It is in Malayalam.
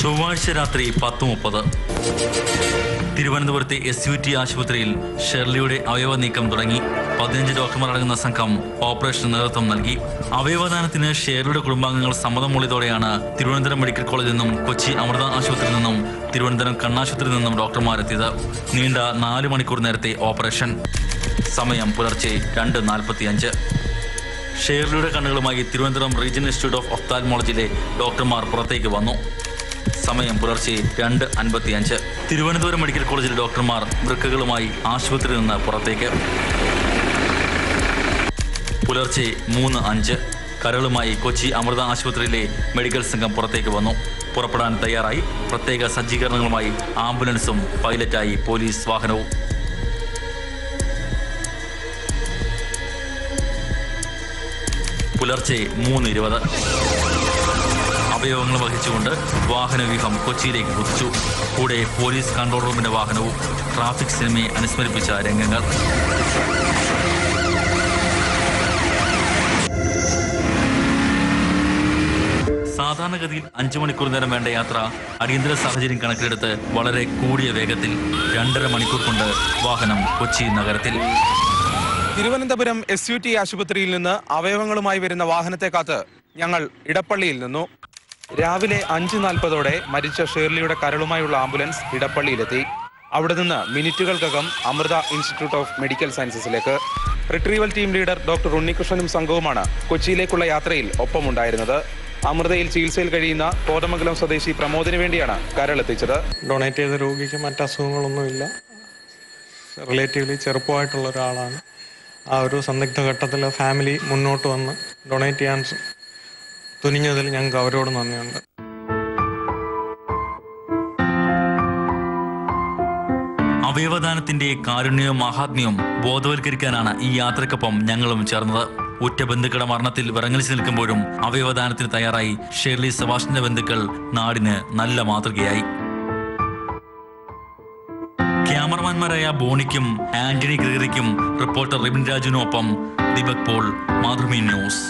ചൊവ്വാഴ്ച രാത്രി 10:30 തിരുവനന്തപുരത്തെ SUT ആശുപത്രിയിൽ ഷെർലിയുടെ അവയവ നീക്കം തുടങ്ങി. 15 ഡോക്ടർമാരടങ്ങുന്ന സംഘം ഓപ്പറേഷൻ നേതൃത്വം നൽകി. അവയവദാനത്തിന് ഷെർലിയുടെ കുടുംബാംഗങ്ങൾ സമ്മതം മൂളിയതോടെയാണ് തിരുവനന്തപുരം മെഡിക്കൽ കോളേജിൽ നിന്നും കൊച്ചി അമൃത ആശുപത്രിയിൽ നിന്നും തിരുവനന്തപുരം കണ്ണാശുപത്രിയിൽ നിന്നും ഡോക്ടർമാരെത്തിയത്. നീണ്ട 4 മണിക്കൂർ നേരത്തെ ഓപ്പറേഷൻ. സമയം പുലർച്ചെ 2:45. ഷെർലിയുടെ കണ്ണുകളുമായി തിരുവനന്തപുരം റീജിയണൽ ഇൻസ്റ്റിറ്റ്യൂട്ട് ഓഫ് ഒഫ്താൽമോളജിയിലെ ഡോക്ടർമാർ പുറത്തേക്ക് വന്നു. സമയം പുലർച്ചെ 2:55. തിരുവനന്തപുരം മെഡിക്കൽ കോളേജിലെ ഡോക്ടർമാർ വൃക്കകളുമായി ആശുപത്രിയിൽ നിന്ന് പുറത്തേക്ക്. പുലർച്ചെ 3:05. കരളുമായി കൊച്ചി അമൃത ആശുപത്രിയിലെ മെഡിക്കൽ സംഘം പുറത്തേക്ക് വന്നു. പുറപ്പെടാൻ തയ്യാറായി. പ്രത്യേക സജ്ജീകരണങ്ങളുമായി ആംബുലൻസും പൈലറ്റായി പോലീസ് വാഹനവും. പുലർച്ചെ 3:20. അവയവങ്ങൾ വഹിച്ചുകൊണ്ട് വാഹനവ്യൂഹം കൊച്ചിയിലേക്ക് കുതിച്ചു. കൂടെ പോലീസ് കൺട്രോൾ റൂമിന്റെ വാഹനവും. ട്രാഫിക് സിനിമയെ അനുസ്മരിപ്പിച്ച രംഗങ്ങൾ. സാധാരണഗതിയിൽ 5 മണിക്കൂർ നേരം വേണ്ട യാത്ര അടിയന്തര സാഹചര്യം കണക്കിലെടുത്ത് വളരെ കൂടിയ വേഗത്തിൽ 2.5 മണിക്കൂർ കൊണ്ട് വാഹനം കൊച്ചി നഗരത്തിൽ. തിരുവനന്തപുരം SUT ആശുപത്രിയിൽ നിന്ന് അവയവങ്ങളുമായി വരുന്ന വാഹനത്തെ കാത്ത് ഞങ്ങൾ ഇടപ്പള്ളിയിൽ നിന്നു. രാവിലെ 5:40 മരിച്ച ഷേർലിയുടെ കരളുമായുള്ള ആംബുലൻസ് ഇടപ്പള്ളിയിലെത്തി. അവിടെ നിന്ന് മിനിറ്റുകൾക്കകം അമൃത ഇൻസ്റ്റിറ്റ്യൂട്ട് ഓഫ് മെഡിക്കൽ സയൻസസിലേക്ക്. റിട്രീവൽ ടീം ലീഡർ ഡോക്ടർ ഉണ്ണികൃഷ്ണനും സംഘവുമാണ് കൊച്ചിയിലേക്കുള്ള യാത്രയിൽ ഒപ്പമുണ്ടായിരുന്നത്. അമൃതയിൽ ചികിത്സയിൽ കഴിയുന്ന കോതമംഗലം സ്വദേശി പ്രമോദിന് വേണ്ടിയാണ് കരളെത്തിച്ചത്. ഡൊണേറ്റ് ചെയ്ത രോഗിക്ക് മറ്റ് അസുഖങ്ങളൊന്നുമില്ല. റിലേറ്റീവ്ലി ചെറുപ്പമായിട്ടുള്ള ഒരാളാണ്. ആ ഒരു സന്ദിഗ്ധ ഘട്ടത്തിൽ ഫാമിലി മുന്നോട്ട് വന്ന് ഡൊണേറ്റ് ചെയ്യാൻ തുനിഞ്ഞതിൽ ഞങ്ങൾക്ക് അവരോട് നന്ദിയുണ്ട്. അവയവദാനത്തിന്റെ കാരുണ്യവും മഹാത്മ്യവും ബോധവൽക്കരിക്കാനാണ് ഈ യാത്രക്കൊപ്പം ഞങ്ങളും ചേർന്നത്. ഉറ്റ ബന്ധുക്കളുടെ മരണത്തിൽ വിറങ്ങലിച്ചു നിൽക്കുമ്പോഴും അവയവദാനത്തിന് തയ്യാറായി ഷെർലി സെബാസ്റ്റ്യന്റെ ബന്ധുക്കൾ നാടിന് നല്ല മാതൃകയായി. ക്യാമറമാൻമാരായ ബോണിക്കും ആന്റണി ഗ്രിഗറിക്കും റിപ്പോർട്ടർ റിബിൻ രാജുവിനൊപ്പം ദീപക് പോൾ, മാതൃഭൂമി ന്യൂസ്.